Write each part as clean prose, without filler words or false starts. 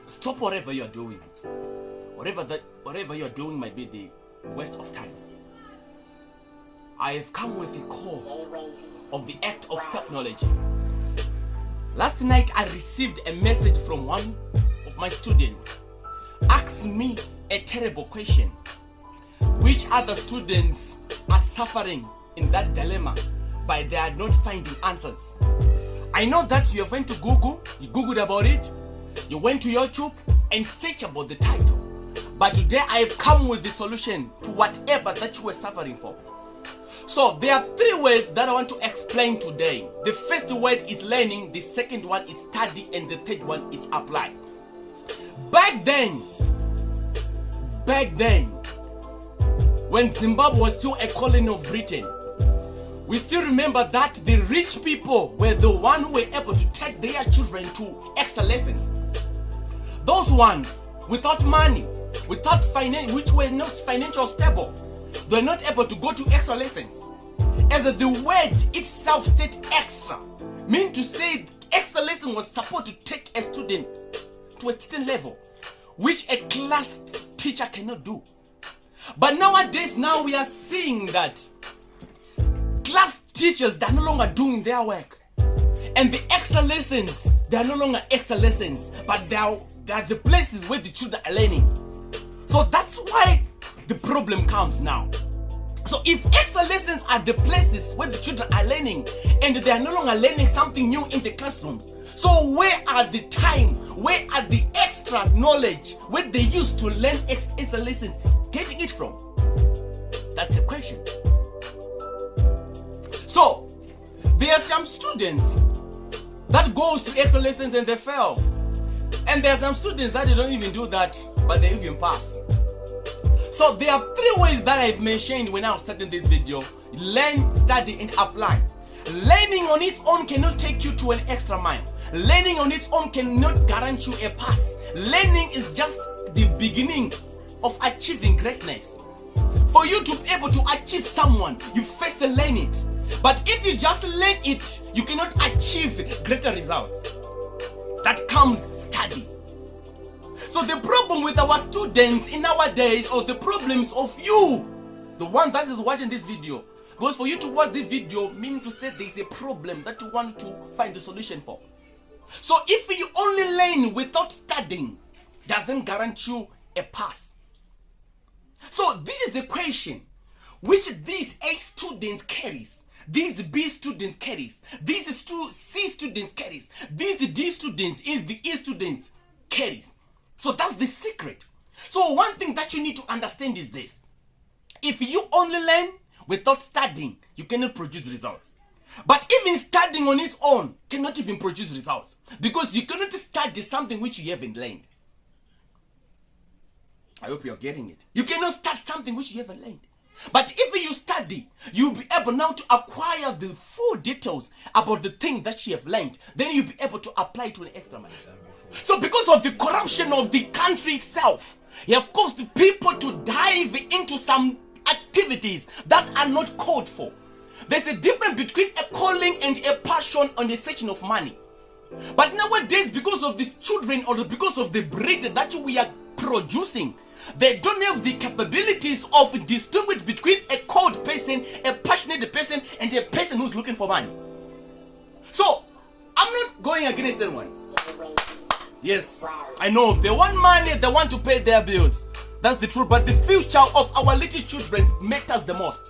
Stop whatever you are doing. Whatever you are doing might be the waste of time. I have come with a call of the act of self-knowledge. Last night I received a message from one of my students asking me a terrible question. Which other students are suffering in that dilemma by they are not finding answers? I know that you went to Google, you Googled about it, you went to YouTube and searched about the title. But today I have come with the solution to whatever that you were suffering for. So there are 3 words that I want to explain today. The first word is learning, the second one is study, and the third one is apply. Back then, when Zimbabwe was still a colony of Britain, we still remember that the rich people were the ones who were able to take their children to extra lessons. Those ones without money, without finance, which were not financially stable, they were not able to go to extra lessons. As the word itself states extra, mean to say extra lesson was supposed to take a student to a certain level, which a class teacher cannot do. But nowadays, now we are seeing that class teachers, they are no longer doing their work. And the extra lessons, they are no longer extra lessons, but they are the places where the children are learning. So that's why the problem comes now. So if extra lessons are the places where the children are learning and they are no longer learning something new in the classrooms, so where are the time, where are the extra knowledge, where they used to learn extra lessons, getting it from? That's the question. So there are some students that goes to extra lessons and they fail. And there are some students that they don't even do that, but they even pass. So there are 3 ways that I've mentioned when I was starting this video. Learn, study, and apply. Learning on its own cannot take you to an extra mile. Learning on its own cannot guarantee you a pass. Learning is just the beginning of achieving greatness. For you to be able to achieve someone, you first learn it. But if you just learn it, you cannot achieve greater results. That comes study. So the problem with our students in nowadays, or the problems of you, the one that is watching this video, because for you to watch this video means to say there is a problem that you want to find a solution for. So if you only learn without studying, doesn't guarantee you a pass. So this is the question which these A students carries, these B students carries, these C students carries, these D students is the E students carries. So that's the secret. So one thing that you need to understand is this. If you only learn without studying, you cannot produce results. But even studying on its own cannot even produce results, because you cannot study something which you haven't learned. I hope you're getting it. You cannot start something which you haven't learned. But if you study, you'll be able now to acquire the full details about the thing that you have learned. Then you'll be able to apply it to an extra mile. So because of the corruption of the country itself, you have caused people to dive into some activities that are not called for. There's a difference between a calling and a passion on the searching of money. But nowadays, because of the children or because of the breed that we are producing, they don't have the capabilities of distinguish between a called person, a passionate person, and a person who's looking for money. So I'm not going against anyone. Yes, I know they want money, they want to pay their bills. That's the truth. But the future of our little children matters the most.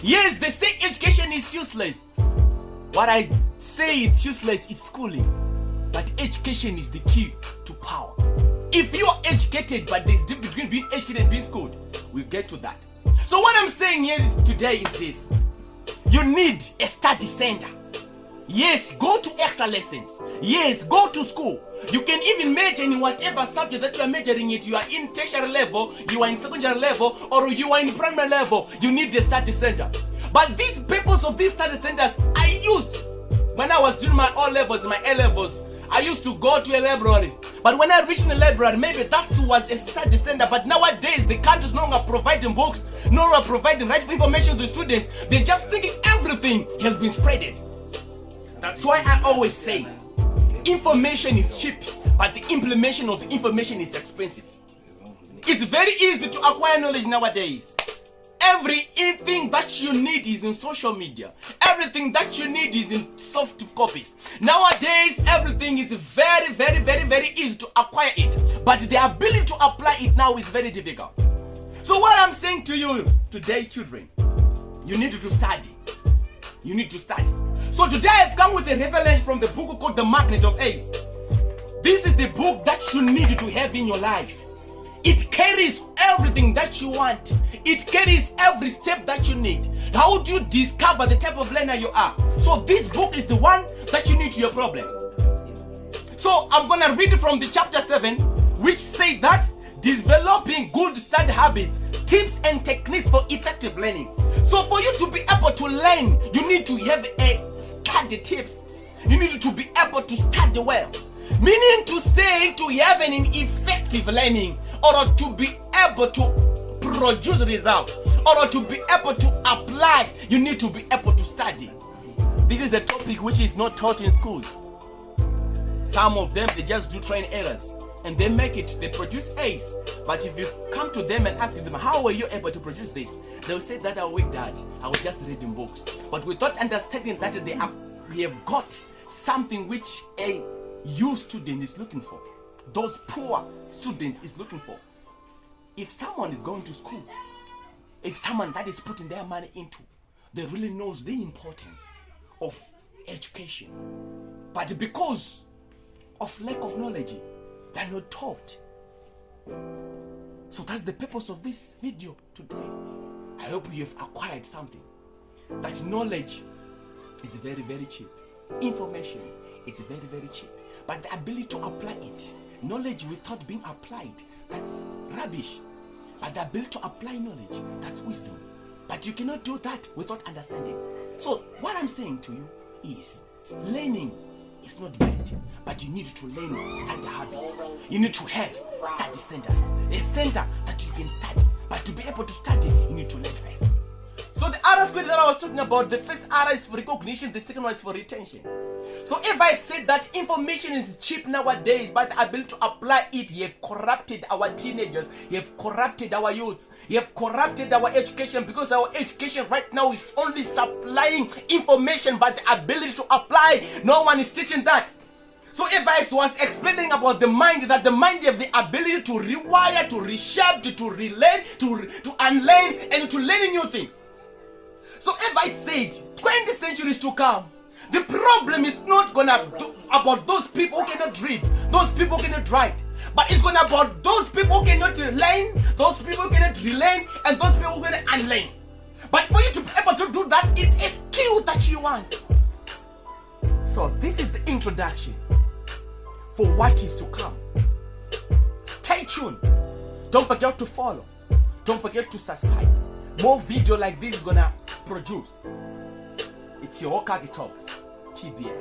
Yes, they say education is useless. What I say it's useless is schooling. But education is the key to power. If you are educated, but there's a difference between being educated and being schooled, we'll get to that. So what I'm saying here today is this. You need a study center. Yes, go to extra lessons. Yes, go to school. You can even major in whatever subject that you are majoring in. You are in tertiary level, you are in secondary level, or you are in primary level. You need a study center. But these purpose of these study centers I used when I was doing my O levels, my A levels. I used to go to a library. But when I reached the library, maybe that was a study center. But nowadays, the country is no longer providing books, no longer providing right information to the students. They're just thinking everything has been spreaded. That's why I always say, Information is cheap, but the implementation of information is expensive. It's very easy to acquire knowledge nowadays. Everything that you need is in social media. Everything that you need is in soft copies. Nowadays, everything is very, very, very, very easy to acquire it. But the ability to apply it now is very difficult. So what I'm saying to you today, children, you need to study. You need to study. So today I've come with a revelation from the book called The Magnet of Ace. This is the book that you need to have in your life. It carries everything that you want. It carries every step that you need. How do you discover the type of learner you are? So this book is the one that you need to your problem. So I'm going to read from the chapter 7, which says that developing good study habits, tips and techniques for effective learning. So for you to be able to learn, you need to have a study tips. You need to be able to study well. Meaning to say, to have an effective learning, or to be able to produce results, or to be able to apply, you need to be able to study. This is a topic which is not taught in schools. Some of them, they just do train errors and they make it, they produce A's. But if you come to them and ask them, how were you able to produce this? They'll say that I weak dad, I was just reading books. But without understanding that we have got something which a you student is looking for, those poor students is looking for. If someone is going to school, if someone that is putting their money into, they really knows the importance of education. But because of lack of knowledge, they're not taught. So that's the purpose of this video today. I hope you have acquired something. That knowledge is very, very cheap. Information is very, very cheap. But the ability to apply it, knowledge without being applied, that's rubbish. But the ability to apply knowledge, that's wisdom. But you cannot do that without understanding. So what I'm saying to you is, learning is not bad, but you need to learn study habits. You need to have study centers, a center that you can study. But to be able to study, you need to learn first. So the other square that I was talking about, the first R is for recognition, the second one is for retention. So if I said that information is cheap nowadays, but the ability to apply it, you have corrupted our teenagers, you have corrupted our youths, you have corrupted our education, because our education right now is only supplying information, but the ability to apply, no one is teaching that. So if I was explaining about the mind, that the mind has the ability to rewire, to reshape, to relearn, to unlearn, and to learn new things. So if I said 20 centuries to come, the problem is not gonna do about those people who cannot read, those people who cannot write, but it's gonna about those people who cannot learn, those people who cannot relearn, and those people who cannot unlearn. But for you to be able to do that, it's a skill that you want. So this is the introduction for what is to come. Stay tuned. Don't forget to follow. Don't forget to subscribe. More video like this is gonna produce. It's your Okage Talks, TBS.